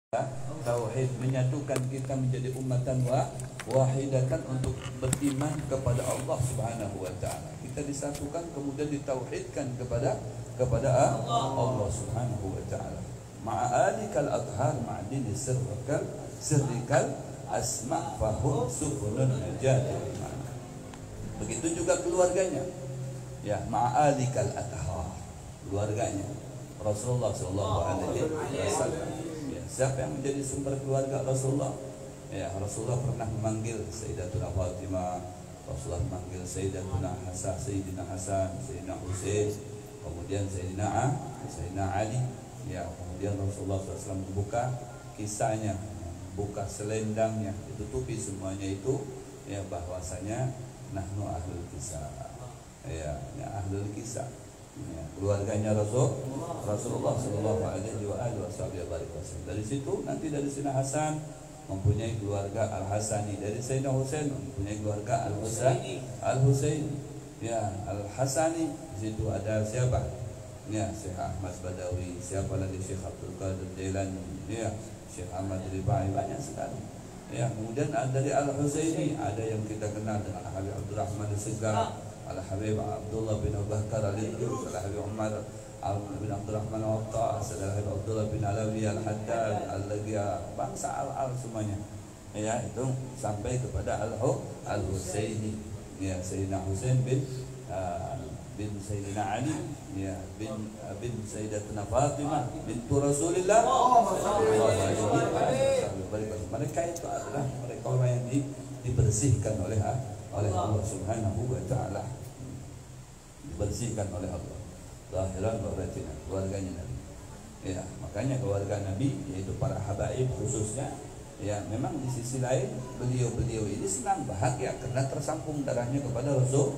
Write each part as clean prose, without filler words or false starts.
Tauhid menyatukan kita menjadi ummatan wahidatan untuk beriman kepada Allah Subhanahu wa taala. Kita disatukan kemudian ditauhidkan kepada Allah Subhanahu wa taala. Ma'alikal adhar ma'dini sirrikal asma' fahum sufulun najat. Begitu juga keluarganya. Ya, ma'alikal adhar, keluarganya Rasulullah sallallahu alaihi wasallam. Siapa yang menjadi sumber keluarga Rasulullah? Ya, Rasulullah pernah memanggil Sayyidatuna Fatimah, Rasulullah memanggil Sayyidatuna Sayyidina Hasan, Sayyidina Husain, kemudian Sayyidina Ali. Ya, kemudian Rasulullah SAW membuka kisahnya, buka selendangnya, ditutupi semuanya itu, ya bahwasanya nahnu ahlul kisah. Ya ahlul kisah. Ya, keluarganya Rasulullah Sallallahu Alaihi Wasallam. Dari situ nanti dari Sayyidina Hasan mempunyai keluarga Al Hasani, dari Sayyidina Husain mempunyai keluarga Al Husaini. Ya, Al Hasani di situ ada siapa? Ya, Syekh Ahmad Badawi, siapa lagi Syekh Abdul Qadir Jailani, ya, Syekh Ahmad Rifai, banyak sekali. Ya, kemudian dari Al Husaini ada yang kita kenal dengan Habib Abdurrahman As-Segaf, Al-Habib Abdullah bin Abu Bakar Al-Idrus, Al-Habib Umar bin Abdurrahman Al-Waqqas, Al-Habib Abdullah bin Alawi Al-Haddad, Al-Lagya, bangsa Al semuanya. Ya, itu sampai kepada Al-Husaini. Ya, Sayyidina Husain bin Sayyidina Ali, ya, bin Sayyidatuna Fatimah bintu Rasulillah. Mereka itu adalah mereka orang yang dibersihkan oleh Allah Subhanahu wa taala, dibersihkan oleh Allah zahiran wa batinan, keluarganya Nabi. Ya, makanya keluarga Nabi yaitu para habaib khususnya, ya memang di sisi lain beliau ini senang bahagia karena tersambung darahnya kepada Rasul.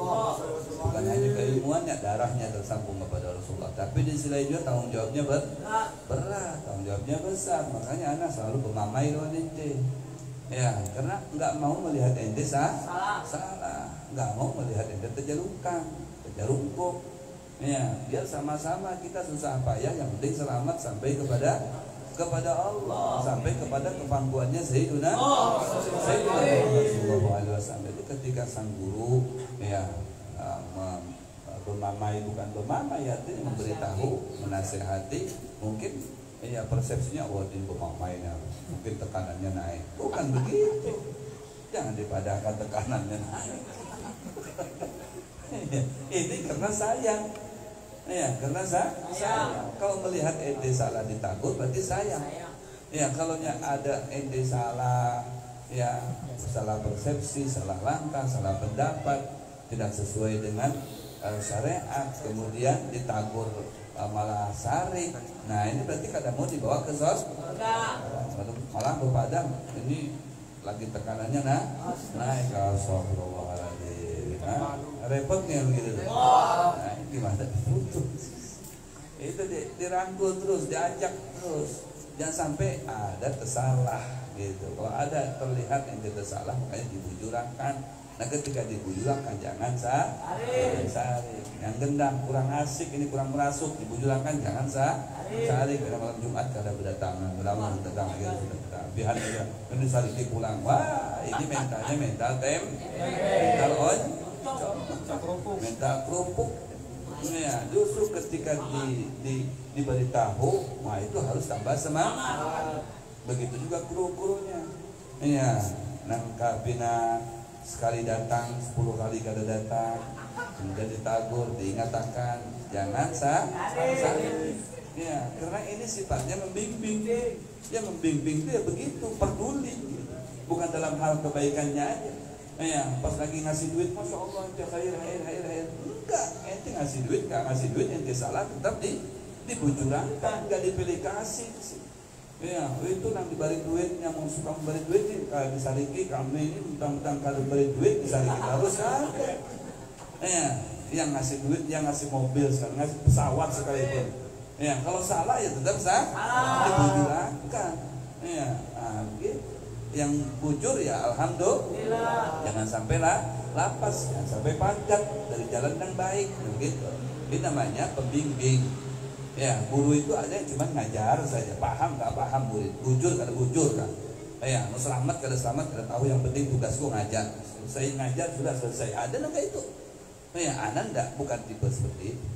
Bukan hanya keilmuannya, darahnya tersambung kepada Rasulullah, tapi di sisi lain juga tanggung jawabnya berat, tanggung jawabnya besar. Makanya anak selalu bermamai lawan ente. Ya, karena nggak mau melihat ente salah, nggak mau melihat ente terjerungkuk. Ya, biar sama-sama kita susah payah, yang penting selamat sampai kepada Allah, sampai kepada kepangkuannya Sayyidina Rasulullah SAW. Itu ketika sang guru, ya, bermamai, bukan bermamai, artinya memberitahu, menasehati, mungkin ya persepsinya ini pemainnya mungkin tekanannya naik. Bukan begitu, jangan dipadahkan tekanannya naik. Ini karena sayang, ya karena sayang. Kalau melihat ente salah ditakur berarti sayang. Ya, kalau ada ente salah, ya salah persepsi, salah langkah, salah pendapat, tidak sesuai dengan syariat, kemudian ditakur malah sarik. Nah, ini berarti kadang mau dibawa ke malah berpadam. Ini lagi tekanannya naik. Astagfirullahaladzim. Repotnya begitu. Nah, gimana putus? Itu dirangkul terus, diajak terus. Jangan sampai ada tersalah gitu. Kalau ada terlihat yang tersalah, makanya dibujurakan. Nah, ketika dibujurkan jangan sarik. Yang gendang kurang asik, ini kurang merasuk, dibujurkan jangan sarik. Karena malam Jumat kada berdatangan, berdatangan gitu. Biar aja ini sarik pulang. Wah, ini mental kerupuk. Ya, justru ketika diberitahu, wah itu harus tambah semangat. Begitu juga guru-gurunya. Iya, nangkapina sekali datang, 10 kali kada datang, kemudian ditagur, diingatkan, jangan saling. Ya, karena ini sifatnya membimbing. Ya membimbing itu ya begitu, peduli, bukan dalam hal kebaikannya aja. Ya, pas lagi ngasih duit, masya Allah, ente khair. Enggak, ente ngasih duit, ente salah tetap dibujurkan, enggak dipilih kasih. Ya, itu yang diberi duit, yang suka memberi duit disariki, kami ini tentang kalau beri duit disariki terus kan. Ya, yang ngasih duit, yang ngasih mobil, sekarang ngasih pesawat sekalipun. Ya, kalau salah ya tetap dibujurkan. Ya, gitu. Yang bujur ya alhamdulillah. Jangan sampai lapas, jangan sampai pajak dari jalan yang baik, begitu. Ini namanya pembimbing. Ya, guru itu ada yang cuma ngajar saja, paham nggak paham murid, bujur kada bujur kan. Ya, mau selamat kada selamat kada tahu, yang penting tugasku ngajar. Saya ngajar sudah selesai. Ada nggak itu? Ya, anak enggak, bukan tipe seperti itu.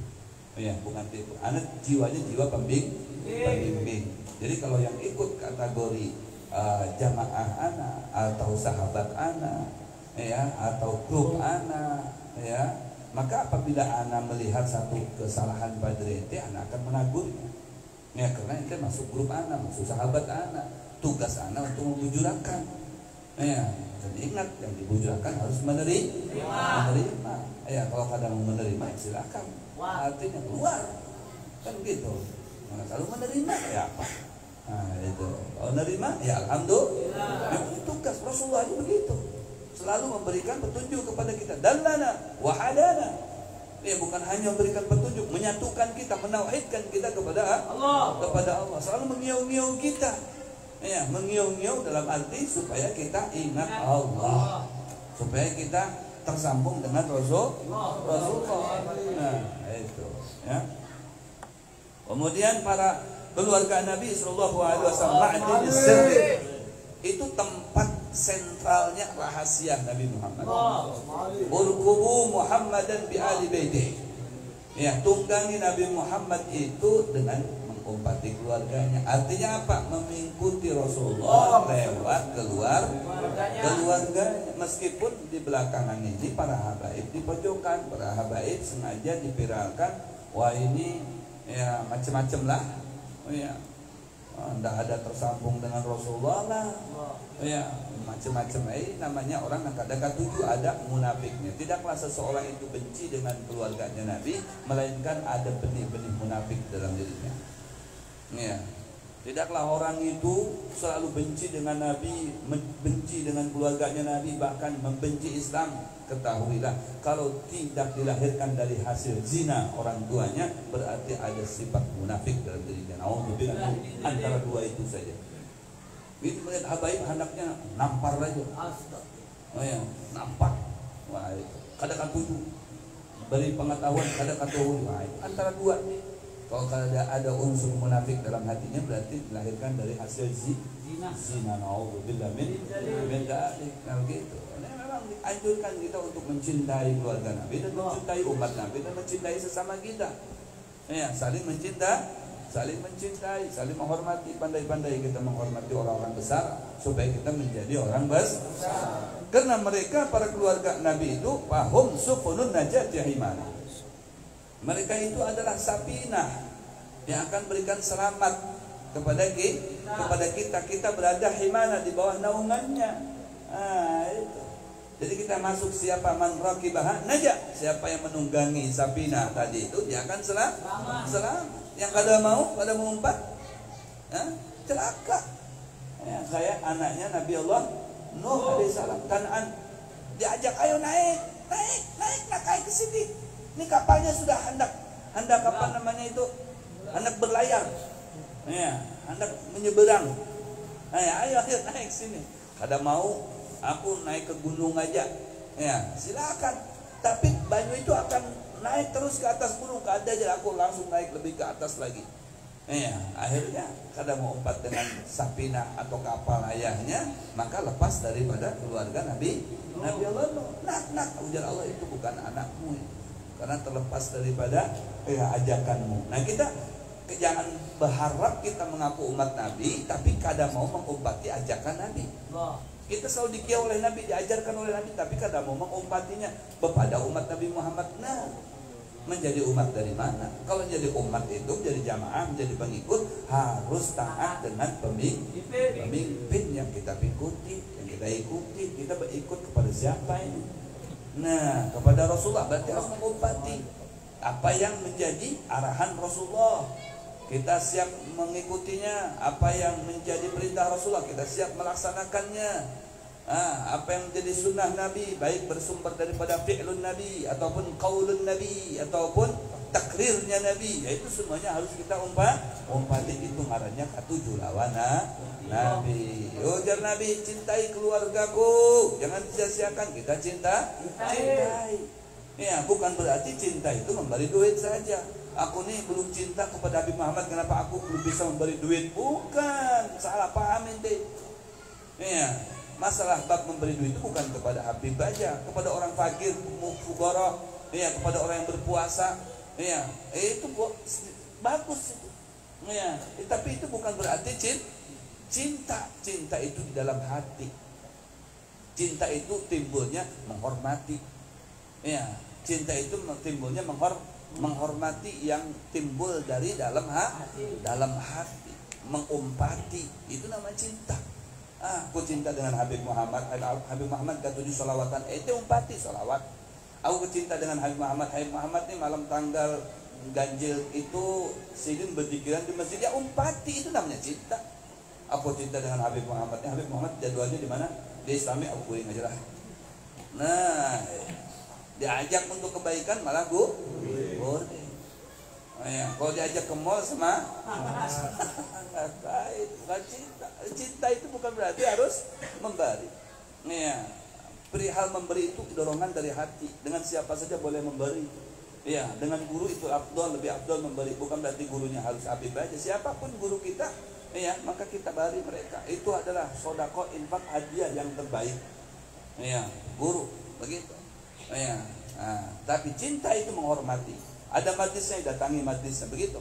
Ya, bukan tipe. Anak jiwanya jiwa pembimbing. Jadi kalau yang ikut kategori jamaah anak atau sahabat anak, ya, atau grup anak, ya, maka apabila anak melihat satu kesalahan pada ente, anak akan menegurnya. Ya, karena ente masuk grup anak, masuk sahabat anak. Tugas anak untuk membujurakan. Ya, dan ingat yang dibujurakan harus menerima. Ya, kalau kadang menerima silakan. Artinya keluar. Kan gitu. Nah, kalau menerima ya apa? Nah, itu. Kalau menerima ya alhamdulillah. Itu tugas Rasulullah itu begitu. Selalu memberikan petunjuk kepada kita, dallana wa hadana. Ya, bukan hanya memberikan petunjuk, menyatukan kita, menauhidkan kita kepada Allah. Selalu mengiau-ngiau kita. Ya, mengiau-ngiau dalam arti supaya kita ingat Allah, supaya kita tersambung dengan Rasulullah. Nah, itu. Ya. Kemudian para keluarga Nabi Sallallahu Alaihi Wasallam itu tempat sentralnya rahasia Nabi Muhammad. Urkubu Muhammadan bi ali baitih. Ya, tunggangi Nabi Muhammad itu dengan mengumpati keluarganya. Artinya apa? Mengikuti Rasulullah lewat keluarganya. Meskipun di belakangan ini para habaib dipojokkan, para habaib sengaja dipiralkan. Wah, ini ya macam-macam lah. Ya, tidak ada tersambung dengan Rasulullah lah. Ya, macam-macam. Namanya orang yang kadang tujuh ada munafiknya. Tidaklah seseorang itu benci dengan keluarganya Nabi, melainkan ada benih-benih munafik dalam dirinya. Ya, tidaklah orang itu selalu benci dengan Nabi, benci dengan keluarganya Nabi, bahkan membenci Islam. Ketahuilah, kalau tidak dilahirkan dari hasil zina orang tuanya, berarti ada sifat munafik dalam dirinya. Alhamdulillah, antara dua itu saja. Itu melihat habaib anaknya nampar aja. Oh ya, nampar. Wah, kadang tujuh. Beri pengetahuan kadang tujuh. Wah, antara dua. Kalau ada unsur munafik dalam hatinya, berarti dilahirkan dari hasil zina. Alhamdulillah, min dzalik. Nah, gitu. Memang dianjurkan kita untuk mencintai keluarga Nabi dan mencintai umat Nabi dan mencintai sesama kita. Ya, saling mencintai, saling menghormati, pandai-pandai kita menghormati orang-orang besar supaya kita menjadi orang besar. Karena mereka para keluarga Nabi itu fahum sufunun najat yahimana. Mereka itu adalah sapinah yang akan berikan selamat kepada kita berada himana di bawah naungannya. Itu. Jadi kita masuk, siapa man raqibaha najah, siapa yang menunggangi sapinah tadi itu dia akan selamat. Yang kada mau umpat, celaka. Ya, kayak anaknya Nabi Allah Nuh alaihissalam, Kan'an, diajak ayo naik ke sini. Ini kapalnya sudah hendak apa namanya itu, hendak berlayar, ya, hendak menyeberang. Ayo naik sini. Kada mau, aku naik ke gunung aja. Ya, silakan. Tapi banyu itu akan naik terus ke atas gunung. Kada aja, aku langsung naik lebih ke atas lagi. Ya, akhirnya kada mau umpat dengan sapinah atau kapal ayahnya, maka lepas daripada keluarga Nabi Allah. Nak, ujar Allah, itu bukan anakmu, karena terlepas daripada ajakanmu. Nah, kita jangan berharap kita mengaku umat Nabi tapi kada mau mengumpati ajakan Nabi. Kita selalu dikiau oleh Nabi, diajarkan oleh Nabi, tapi kada mau mengumpatinya kepada umat Nabi Muhammad. Nah, menjadi umat dari mana? Kalau jadi umat itu, menjadi jamaah, menjadi pengikut, harus taat dengan pemimpin yang kita ikuti, Kita berikut kepada siapa ini? Nah, kepada Rasulullah, berarti harus mengumpati apa yang menjadi arahan Rasulullah. Kita siap mengikutinya. Apa yang menjadi perintah Rasulullah, kita siap melaksanakannya. Apa yang menjadi sunnah Nabi, baik bersumber daripada fi'lun Nabi ataupun qaulun Nabi ataupun takrirnya Nabi, yaitu semuanya harus kita umpati. Itu ngarannya katujuh lawana Nabi. Ujar Nabi, cintai keluargaku, jangan sia-siakan. Kita cintai. Ya, bukan berarti cinta itu memberi duit saja. aku nih belum cinta kepada Habib Muhammad, kenapa aku belum bisa memberi duit? Bukan, salah paham ente. Ya, masalah bab memberi duit itu bukan kepada Habib aja, kepada orang fakir, fuqara, ya, kepada orang yang berpuasa, ya, itu bagus itu. Ya, tapi itu bukan berarti cinta. Cinta itu di dalam hati. Cinta itu timbulnya menghormati. Ya, cinta itu timbulnya menghormati yang timbul dari dalam hati, mengumpati, itu namanya cinta. Aku cinta dengan Habib Muhammad katuju sholawatan, itu umpati sholawat. Aku cinta dengan Habib Muhammad ini malam tanggal ganjil itu sidin berpikiran di masjid, ya umpati, itu namanya cinta. Aku cinta dengan Habib Muhammad jadwalnya di mana? Di Islami, aku kuring aja lah. Nah, diajak untuk kebaikan malah boleh. Ya, kalau diajak ke mall sama bukan cinta. Cinta itu bukan berarti harus memberi. Ya, perihal memberi itu dorongan dari hati. Dengan siapa saja boleh memberi. Ya, dengan guru itu lebih afdol memberi. Bukan berarti gurunya harus Habib aja. Siapapun guru kita, ya, maka kita beri mereka. Itu adalah sedekah, infak, hadiah yang terbaik. Ya, guru begitu. Ya. Tapi cinta itu menghormati. Ada majlisnya, datangi majlisnya, begitu.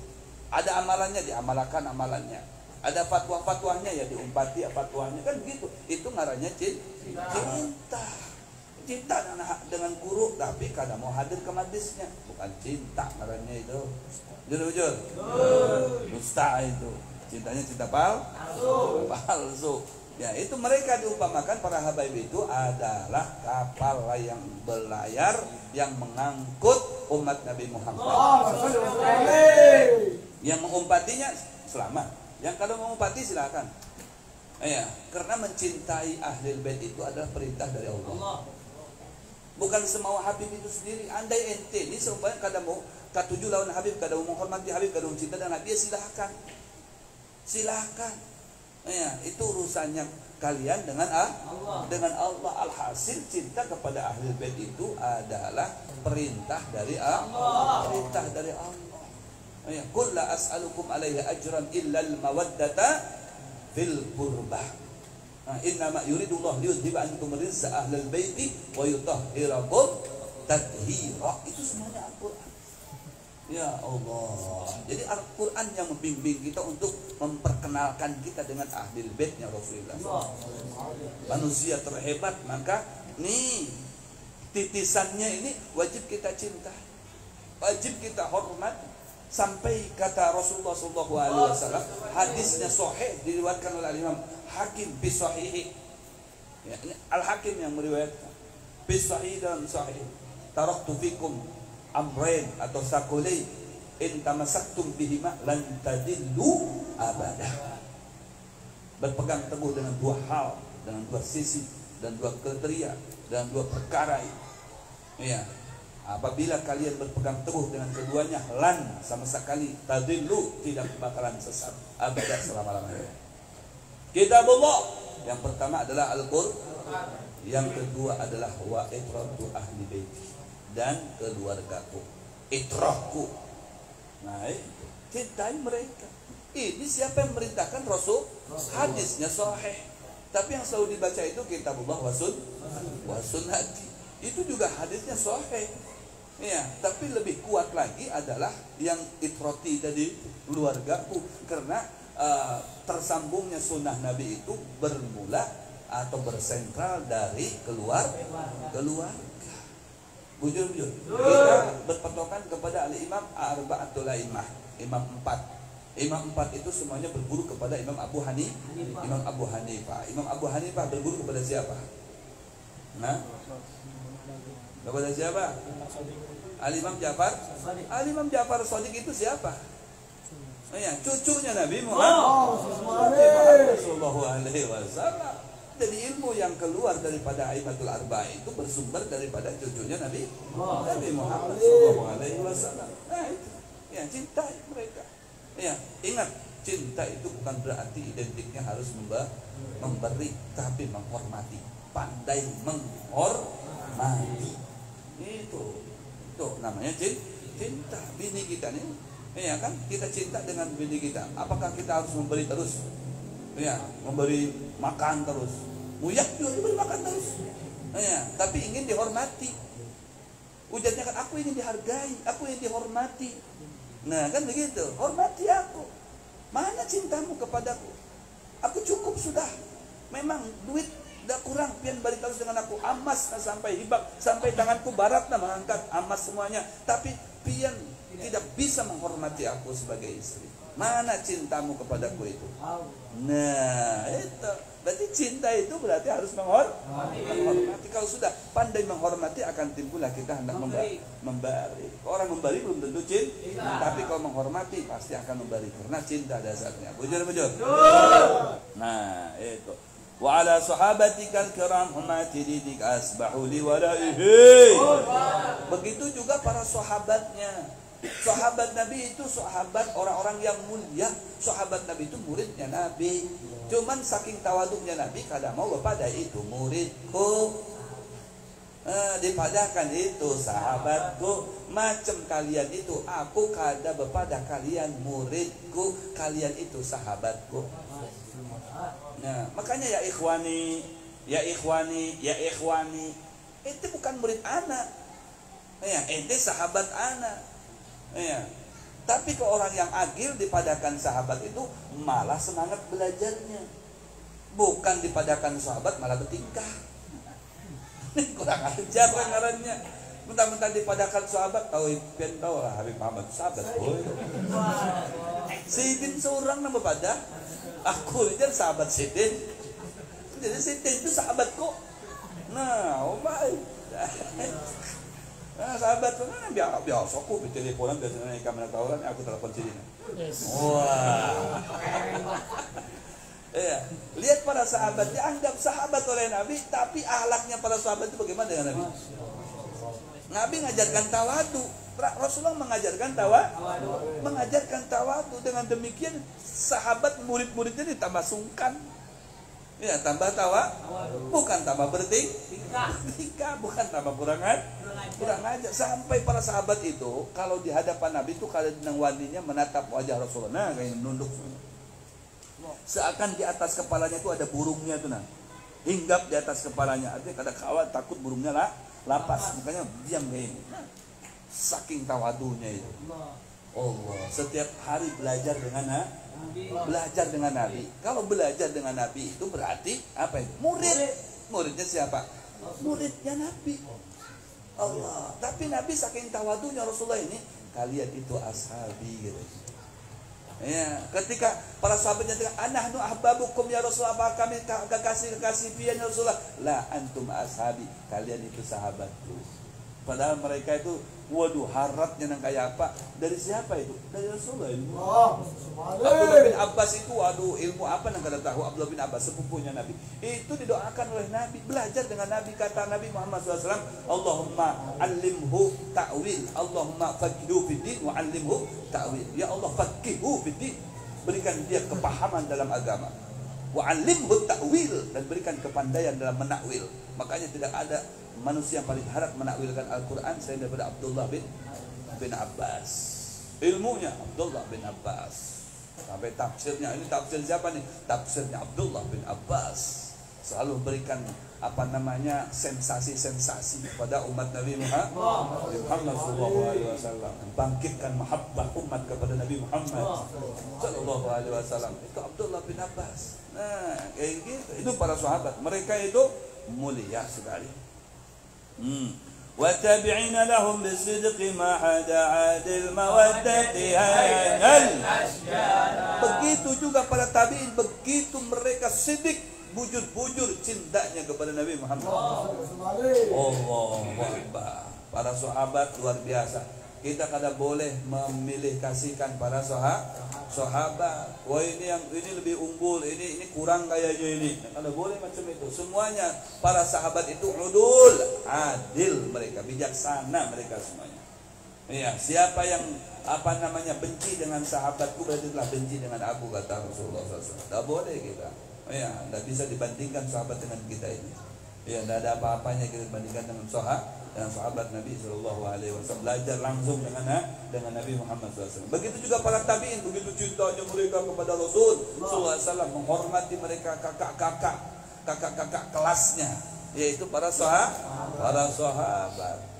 Ada amalannya, diamalkan amalannya. Ada fatwa-fatwanya, ya diumpati fatwanya, kan begitu. Itu ngarannya cinta. Cinta dengan guru, tapi kadang mau hadir ke majlisnya, bukan cinta ngarannya itu. Jujur. Dusta itu. Cintanya cinta palsu. Ya, itu mereka diumpamakan para habaib itu adalah kapal yang berlayar yang mengangkut umat Nabi Muhammad. Yang mengumpatinya selamat. Yang kalau mengumpati silakan. Ya, karena mencintai ahlul bait itu adalah perintah dari Allah. Bukan semau Habib itu sendiri. Andai ente ini seumpamanya kadang mau katuju lawan Habib, kadang mau menghormati Habib, kadang cinta dengan dia, silakan. Ya, itu urusannya kalian dengan Allah. Alhasil cinta kepada ahlul bait itu adalah perintah dari Allah. Ya, qul la as'alukum alaihi ajran illa al-mawaddata fil qurbah. Innama yuridullahu liyudhiba ankum rizza ahlul baiti wa yutahhirakum tathira. Itu semuanya Al-Qur'an. Ya Allah. Jadi Al-Quran yang membimbing kita untuk memperkenalkan kita dengan ahlul baitnya Rasulullah. Manusia terhebat, maka nih titisannya ini wajib kita cinta, wajib kita hormat. Sampai kata Rasulullah SAW, hadisnya sahih diriwayatkan oleh Imam Hakim fi Sahih. Ya, Al-Hakim yang meriwayatkan fi Sahih dan Sahih. Taraktu fikum amrain atau sakulai in tamassaktum bihima lan tadillu abada. Berpegang teguh dengan dua hal, dengan dua sisi dan dua kriteria dan dua perkara. Ya, apabila kalian berpegang teguh dengan keduanya, lan sama sekali tadillu, tidak bakalan sesat abada selama-lamanya. Kitabullah yang pertama adalah Al-Qur'an, yang kedua adalah wa itratu ahli baiti, dan keluargaku, itrahku. Nah, cintai mereka. Ini siapa yang memerintahkan? Rasul. Hadisnya sahih. Tapi yang selalu dibaca itu kitabullah wa sunnati. Itu juga hadisnya sahih. Ya, tapi lebih kuat lagi adalah yang itrati tadi, keluargaku, karena tersambungnya sunnah Nabi itu bermula atau bersentral dari keluarga. Bujur. Kita berpatokan kepada al-imam arba'atul a'immah, imam 4. Imam 4 itu semuanya berguru kepada Imam Abu Hanifah. Imam Abu Hanifah berguru kepada siapa? Nah, kepada siapa? Al-Imam Ja'far. Al-Imam Ja'far Shadiq itu siapa? Oh ya, cucunya Nabi Muhammad sallallahu alaihi wasallam. Jadi ilmu yang keluar daripada Aimatul Arba itu bersumber daripada cucunya Nabi Muhammad sallallahu alaihi wasallam. Nah, itu. Ya, cintai mereka. Ya, ingat, cinta itu bukan berarti identiknya harus memberi, tapi menghormati. Pandai menghormati. Itu namanya Cinta bini kita nih, ya kan? Kita cinta dengan bini kita. Apakah kita harus memberi terus? Ya, memberi makan terus. Muyak juga diberi makan terus. Ya, tapi ingin dihormati. Ujarnya kan, aku ingin dihargai, aku ingin dihormati. Nah, kan begitu. Hormati aku. Mana cintamu kepadaku? Aku cukup sudah. Memang duit udah kurang, pian balik terus dengan aku. Amas sampai hibak, sampai tanganku barat nah mengangkat amas semuanya. Tapi pian tidak bisa menghormati aku sebagai istri. Mana cintamu kepadaku itu? Nah, itu. Berarti cinta itu berarti harus menghormati. Kalau sudah pandai menghormati, akan timbullah kita hendak memberi. Orang memberi belum tentu cinta, tapi kalau menghormati pasti akan memberi karena cinta dasarnya. Bujur. Nah, itu. Wa ala sahabatikal kiram humati didik asbahu li walaihi. Begitu juga para sahabatnya. Sahabat Nabi itu sahabat orang-orang yang mulia. Sahabat Nabi itu muridnya Nabi. Cuman saking tawaduknya Nabi, kadang mau pada itu muridku, dipadakan itu sahabatku. Macam kalian itu, aku kada bepada kalian muridku, kalian itu sahabatku. Nah, makanya ya ikhwani, itu bukan murid anak. Ya, ente sahabat anak. Ya. Tapi ke orang yang agil dipadakan sahabat itu malah semangat belajarnya. Bukan dipadakan sahabat malah bertingkah. Kurang ajar ngarannya. Mentang-mentang dipadakan sahabat, tahu lah Habib Muhammad sahabat. Sidin seorang nama pada aku ini sahabat Sidin. Jadi Sidin itu sahabatku. Nah, oh my. Nah, sahabat tuh biasa aku teleponan biasanya kamera tawuran aku telepon sini. Wah. Iya, lihat para sahabat dianggap sahabat oleh Nabi, tapi akhlaknya para sahabat itu bagaimana dengan Nabi? Nabi mengajarkan tawadu, Rasulullah mengajarkan tawadu. Dengan demikian sahabat murid-muridnya ditambah sungkan. Ya, tambah bukan tambah bertingkah, bukan tambah kurang ajar. Sampai para sahabat itu kalau di hadapan Nabi itu kalau dengan wadinya menatap wajah Rasulullah, nah kayak nunduk, seakan di atas kepalanya itu ada burungnya tuh, nah hinggap di atas kepalanya, artinya kada kawat takut burungnya lapas, makanya diam kayak ini. Saking tawadunya itu. Allah setiap hari belajar dengan Nabi. Kalau belajar dengan Nabi itu berarti apa itu? Muridnya siapa? Muridnya Nabi. Allah. Tapi Nabi saking tawadunya Rasulullah ini, kalian itu ashabi gitu. Ya, ketika para sahabatnya bilang, "Anahnu ahbabukum ya Rasulullah," apa kami kekasih pian ya Rasulullah? La antum ashabi, kalian itu sahabatku. Padahal mereka itu, waduh, harapnya nang kayak apa? Dari siapa itu? Dari Rasulullah. Abdullah bin Abbas itu, waduh, ilmu apa nang kada tahu? Abdullah bin Abbas sepupunya Nabi. Itu didoakan oleh Nabi, belajar dengan Nabi. Kata Nabi Muhammad SAW, Allahumma allimhu ta'wil, Allahumma faqihu fiddin wa allimhu ta'wil. Ya Allah, faqihu fiddin, berikan dia kepahaman dalam agama. Wa allimhu ta'wil, dan berikan kepandaian dalam menakwil. Makanya tidak ada manusia yang paling harap menakwilkan Al-Quran selain daripada Abdullah bin Abbas. Ilmunya Abdullah bin Abbas. Sampai tafsirnya, ini tafsir siapa nih? Tafsirnya Abdullah bin Abbas. Selalu berikan sensasi-sensasi kepada umat Nabi Muhammad SAW. Bangkitkan mahabbah umat kepada Nabi Muhammad SAW. Itu Abdullah bin Abbas. Nah, kayak gitu. Itu para sahabat. Mereka itu mulia sekali. وَتَابِعِينَ لَهُمْ بِالصِّدْقِ مَا حَدَى عَادِ الْمَوَدَّةِ هَيَنَ. Begitu juga para tabi'in, begitu mereka siddiq, bujur-bujur cintanya kepada Nabi Muhammad. Allahu Akbar. Para sahabat luar biasa. Kita kada boleh memilih kasihkan para sahabat. Wah ini lebih unggul, ini kurang kayaknya ini. Kada boleh macam itu. Semuanya para sahabat itu udul, adil mereka, bijaksana mereka semuanya. Iya, siapa yang benci dengan sahabatku berarti telah benci dengan aku, kata Rasulullah SAW. Tidak boleh kita. Iya, tidak bisa dibandingkan sahabat dengan kita ini. Iya, tidak ada apa-apanya kita bandingkan dengan dengan sahabat Nabi SAW, belajar langsung dengan Nabi Muhammad SAW. Begitu juga para tabi'in, begitu cintanya mereka kepada Rasul SAW, menghormati mereka kakak-kakak kelasnya, yaitu para sahabat.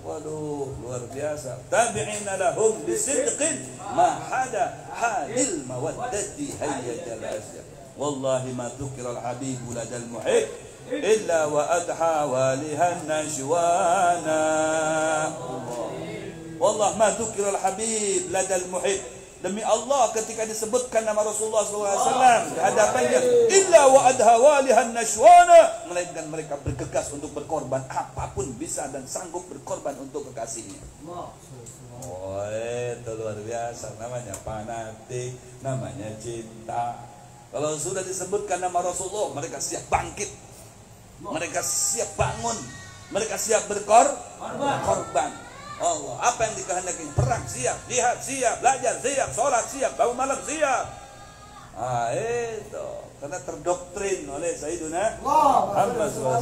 Waduh, luar biasa. Tabi'ina lahum bisidqin ma hada halil mawaddati hayyatal asyar. Wallahi ma dzukira al-habibu ladal muhib illa wa adha walihan najwana. Wallah ma dzukira al-habib ladal muhib. Demi Allah, ketika disebutkan nama Rasulullah SAW di hadapannya, illa wa adha walihan najwana, melainkan mereka bergegas untuk berkorban apapun bisa dan sanggup berkorban untuk kekasihnya. Oh, itu luar biasa, namanya fanatik, namanya cinta. Kalau sudah disebutkan nama Rasulullah, mereka siap bangkit, mereka siap bangun, mereka siap berkorban. Allah, apa yang dikehendaki? Perang siap, jihad siap, belajar siap, sholat siap, bangun malam siap. Itu karena terdoktrin oleh Sayyiduna Muhammad SAW.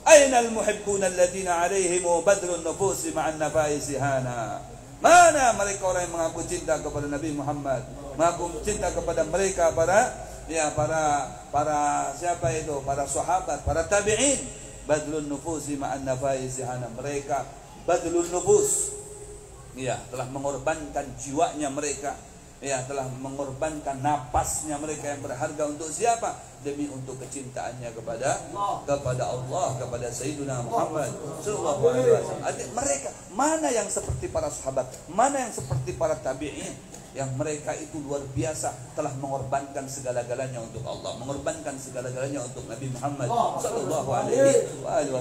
Aina al-muhibbuna alladziina 'alaihim badrun nufusi ma'an nafaisi hana. Mana mereka orang yang mengaku cinta kepada Nabi Muhammad, mengaku cinta kepada mereka para siapa itu? Para sahabat, para tabi'in. Badrun nufusi ma'an nafaisi hana. Mereka badlun nufus, ya, telah mengorbankan jiwanya mereka, ya, telah mengorbankan napasnya mereka yang berharga untuk siapa? Demi untuk kecintaannya kepada Allah, kepada Sayyidina Muhammad sallallahu alaihi wasallam. Mereka mana yang seperti para sahabat, mana yang seperti para tabi'in, yang mereka itu luar biasa, telah mengorbankan segala-galanya untuk Allah, mengorbankan segala-galanya untuk Nabi Muhammad sallallahu alaihi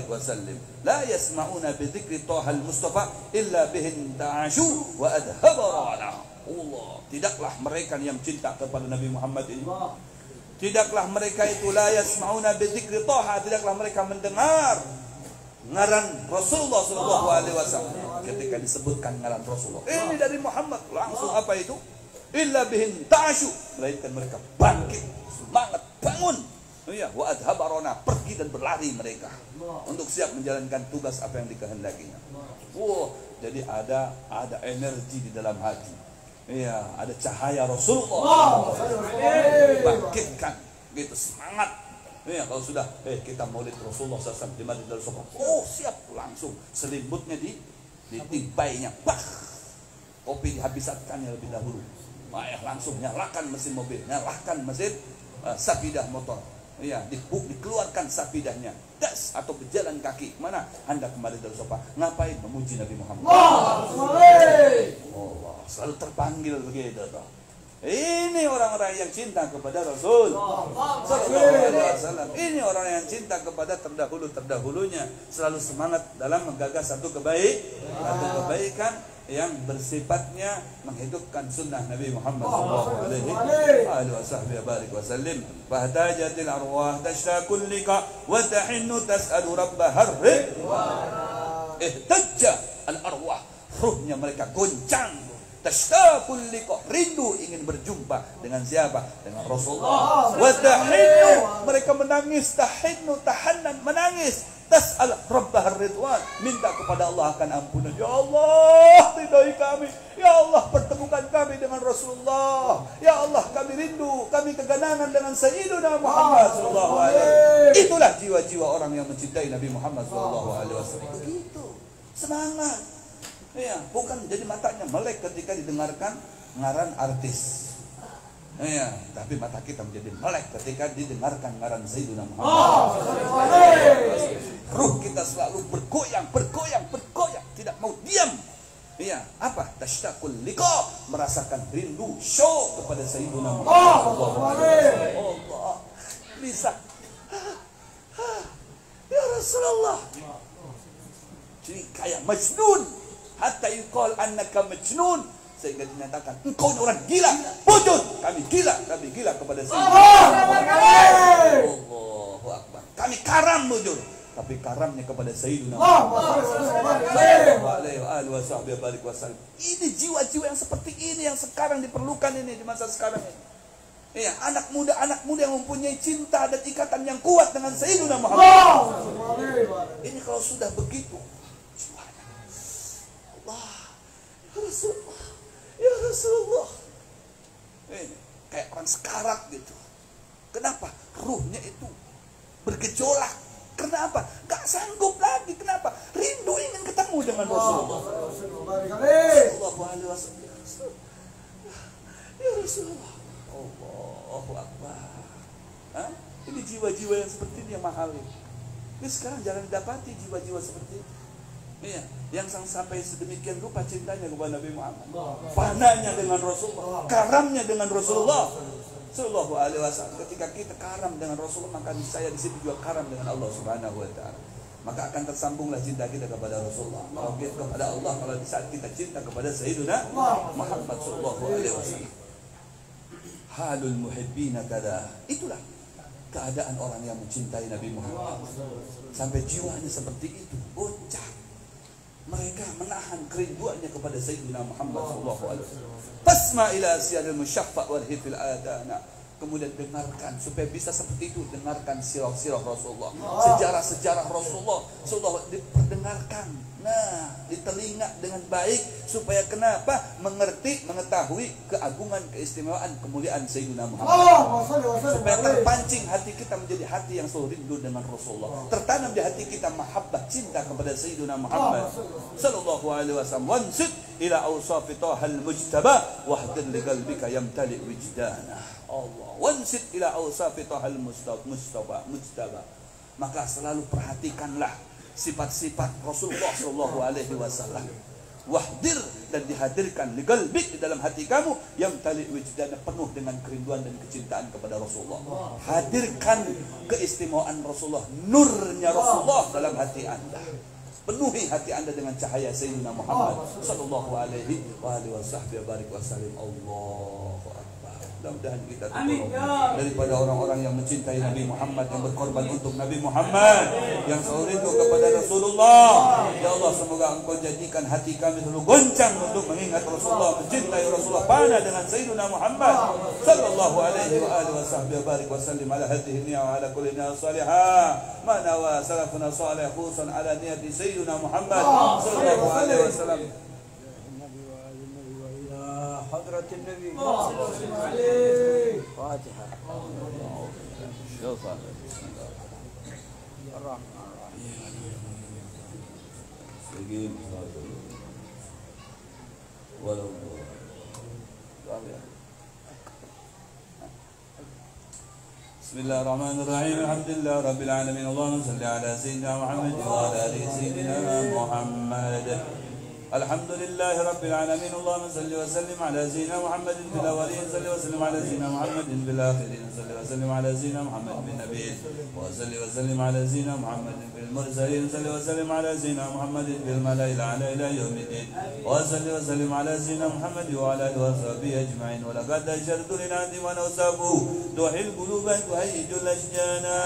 wasallam. La yasma'una bi dzikri Thahal Mustafa illa bihin ta'ashu wa adhabarana. Allah, tidaklah mereka yang cinta kepada Nabi Muhammad ini, tidaklah mereka itu la yasma'una bi dzikri Thaha, tidaklah mereka mendengar ngaran Rasulullah sallallahu alaihi wasallam. Ketika disebutkan ngaran Rasulullah, ini dari Muhammad, langsung apa itu? Illa bihin ta'ashu, melainkan mereka bangkit, semangat, bangun. Ya, wa adhabarona, pergi dan berlari mereka untuk siap menjalankan tugas apa yang dikehendakinya. Jadi ada energi di dalam hati. Iya, ada cahaya Rasulullah. Bangkitkan gitu, semangat. Ya, kalau sudah kita maulid Rasulullah SAW di Madinatul Sofa, siap langsung selimutnya ditimpainya, kopi dihabiskannya lebih dahulu, langsung nyalakan mesin mobil, nyalakan mesin sapidah motor, ya, dikeluarkan sapidahnya, das atau berjalan kaki mana hendak ke Madinatul Sofa, ngapain? Memuji Nabi Muhammad. Allah selalu terpanggil begitu toh. Ini orang-orang yang cinta kepada Rasul sallallahu alaihi wasallam. Ini orang yang cinta kepada terdahulunya, selalu semangat dalam menggagas satu kebaikan yang bersifatnya menghidupkan sunnah Nabi Muhammad sallallahu alaihi wasallam. Fahtajatil arwah tashtaqul liqa wa tahinnu tas'alu rabbahar ridwan. Ihtajja al arwah, ruhnya mereka goncang. Tashtaqul liqa, rindu ingin berjumpa dengan siapa? Dengan Rasulullah. Wa tahinnu, mereka menangis, tahinnu tahannan, menangis. Tas'al rabbahar ridwan, minta kepada Allah akan ampunan. Ya Allah, ridhoi kami. Ya Allah, pertemukan kami dengan Rasulullah. Ya Allah, kami rindu, kami keganangan dengan Sayyidina Muhammad sallallahu alaihi. Itulah jiwa-jiwa orang yang mencintai Nabi Muhammad sallallahu alaihi wasallam. Begitu. Semangat. Ya, bukan jadi matanya melek ketika didengarkan ngaran artis. Ya, tapi mata kita menjadi melek ketika didengarkan ngaran Sayyidina Muhammad. Ruh kita selalu bergoyang, tidak mau diam. Ya, apa? Tashtaqul liqa, merasakan rindu, syauq kepada Sayyidina Muhammad. Allah bisa. Ya Rasulullah. Jadi kayak Majnun. Hatta yuqal annaka majnun, sehingga dinyatakan engkau ini orang gila, bodoh. Kami gila kepada Sayyidina Allahu Akbar. Kami karam bujur, tapi karamnya kepada Sayyidina Muhammad. Ini jiwa-jiwa yang seperti ini yang sekarang diperlukan ini di masa sekarang ini. Ya, anak muda yang mempunyai cinta dan ikatan yang kuat dengan Sayyidina Muhammad. Ini kalau sudah begitu, Rasulullah, ya Rasulullah. Kayak orang sekarat gitu. Kenapa? Ruhnya itu bergejolak. Kenapa? Gak sanggup lagi. Kenapa? Rindu ingin ketemu dengan Rasulullah. Sallallahu alaihi wasallam. Ya Rasulullah. Allahu Akbar. Ini jiwa-jiwa yang seperti ini yang mahal ini. Ini sekarang jarang didapati jiwa-jiwa seperti itu. Iya, yang sampai sedemikian rupa cintanya kepada Nabi Muhammad. Fananya dengan Rasulullah, karamnya dengan Rasulullah Sallallahu alaihi wasallam. Ketika kita karam dengan Rasulullah, maka saya di situ juga karam dengan Allah Subhanahu wa taala. Maka akan tersambunglah cinta kita kepada Rasulullah. Kalau kita kepada Allah, kalau di saat kita cinta kepada Sayyidina Muhammad sallallahu alaihi wasallam. Halul muhibbina kada. Itulah keadaan orang yang mencintai Nabi Muhammad. Sampai jiwanya seperti itu, bocah. Mereka menahan kerinduannya kepada Sayyidina Muhammad sallallahu alaihi wasallam. Tasma ila siyadil musyaffa wal hifil adana. Kemudian dengarkan supaya bisa seperti itu, dengarkan sirah-sirah Rasulullah, sejarah-sejarah Rasulullah sallallahu diperdengarkan. Nah, di telinga dengan baik supaya kenapa? Mengerti, mengetahui keagungan, keistimewaan, kemuliaan Sayyidina Muhammad. Supaya terpancing hati kita menjadi hati yang selalu rindu dengan Rasulullah. Tertanam di hati kita mahabbah, cinta kepada Sayyidina Muhammad sallallahu alaihi wasallam. Wansid ila awsafi tahal mujtaba wahdir li qalbika yamtali wijdana. Allah. Wansid ila awsafi tahal mujtaba. Maka selalu perhatikanlah sifat-sifat Rasulullah sallallahu alaihi wasallam. Wahdir, dan dihadirkan li qalbik, di dalam hati kamu yang tali wijdana, penuh dengan kerinduan dan kecintaan kepada Rasulullah. Hadirkan keistimewaan Rasulullah, nurnya Rasulullah dalam hati Anda. Penuhi hati Anda dengan cahaya Sayyidina Muhammad sallallahu alaihi wasallam. Allahu Akbar. Mudah-mudahan kita tertolong daripada orang-orang yang mencintai Nabi Muhammad, yang berkorban untuk Nabi Muhammad, yang selalu rindu kepada Rasulullah. Ya Allah, semoga Engkau jadikan hati kami selalu goncang untuk mengingat Rasulullah, mencintai Rasulullah, fana dengan Sayyidina Muhammad sallallahu alaihi wasallam ala hadhihi wa ala kulli niyyah salihah ma nawa salafuna salih khususan ala niyyati Sayyidina Muhammad sallallahu alaihi wasallam. حضرة النبي صلى الله عليه فاتحة. الرحمن الرحيم. بسم الله الرحمن الرحيم. الحمد لله رب العالمين. اللهم صل على سيدنا محمد وعلى آل سيدنا محمد. الحمد لله رب العالمين. اللهم صل وسلم على سيدنا محمد في الاولين، صل وسلم على سيدنا محمد في الاخرين، صل وسلم على سيدنا محمد في النبيين، وصل وسلم على سيدنا محمد في المرسلين، صل وسلم على سيدنا محمد في الملأ الاعلى الى يوم الدين، وصل وسلم على سيدنا محمد وعلى اله وصحبه اجمعين. ولقد اشرت لنادي ونوسابه توحي القلوب تهيج الاشجانا،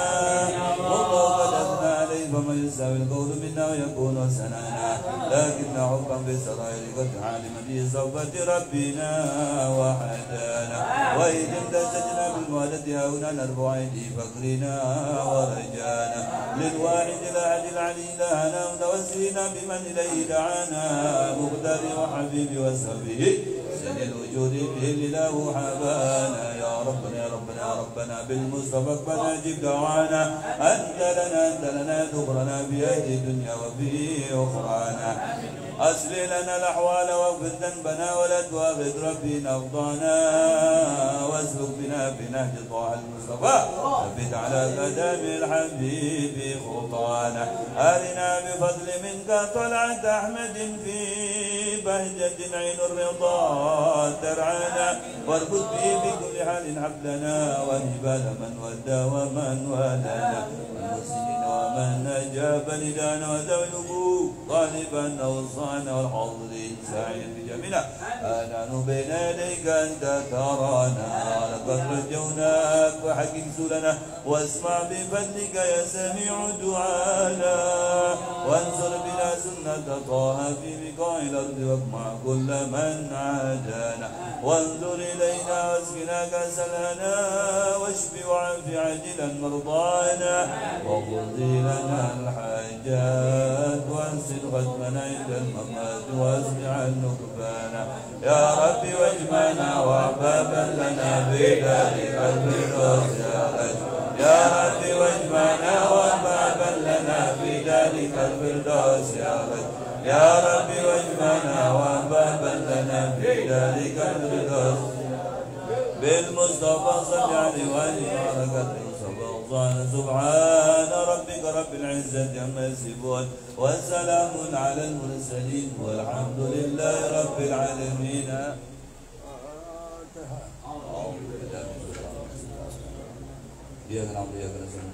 والله قد اثنى عليه فمن يستوي القول منا ويكون سنانا، لكن حبا بالسرائر قد علم به صوبة ربنا وحدانا، وإذ امتزجنا بالمودة هنا نرفع أيدي فقرنا ورجانا، للواحد الأحد العلي لهنا متوسلين بمن إليه دعانا، مقتدر وحبيب وصحبه سن الوجود به الإله حبانا. يا ربنا يا ربنا يا ربنا بالمصطفى ربنا جب دعوانا، أنت لنا دبرنا بهذه الدنيا وفي أخرانا، أصلح لنا الأحوال واغفر ذنبنا ولا تؤاخذ ربنا أفضانا، واسلك بنا في نهج طه المصطفى، ثبت على قدم الحبيب خطانا، أرنا بفضل منك طلعت أحمد في بهجة عين الرضا ترعانا، واربط به بكل حال حبلنا، ونبال من ودى ومن ودانا، والمسلمين ومن أجاب ندانا، وذوي الوقوف طالبا أوصانا، والحاضرين ساعيا بجميعنا، أنحن بين يديك أنت ترانا، لقد رجوناك فحقق سؤلنا، واسمع بفضلك يا سميع دعانا، وانصر بنا سنة طه في بقاع الأرض، واجمع كل من عادانا، وانظر إلينا واسقنا كأس الهنا، واشف وعاف عاجلا مرضانا، وقضي لنا الحاجات وانزل ختمنا عند الممات واسمع النكبانا يا ربي واجمعنا وأحبابا لنا في ذلك الفردوس يا ربي واجمعنا وأحبابا لنا في ذلك الفردوس يا ربي واجمعنا وأحبابا لنا في ذلك الفردوس بالمصطفى صل عليه وبركاته سبحان ربك رب العزة عما يصفون وسلام على المرسلين والحمد لله رب العالمين. إياك نعبد وإياك نستعين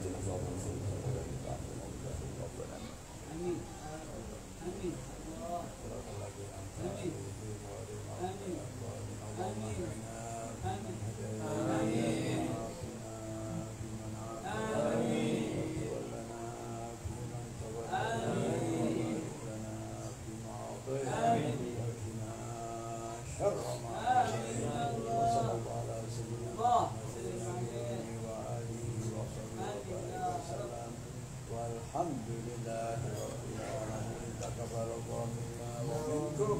اهدنا الصراط والحمد لله رب العالمين. تقبل الله منا ومنكم.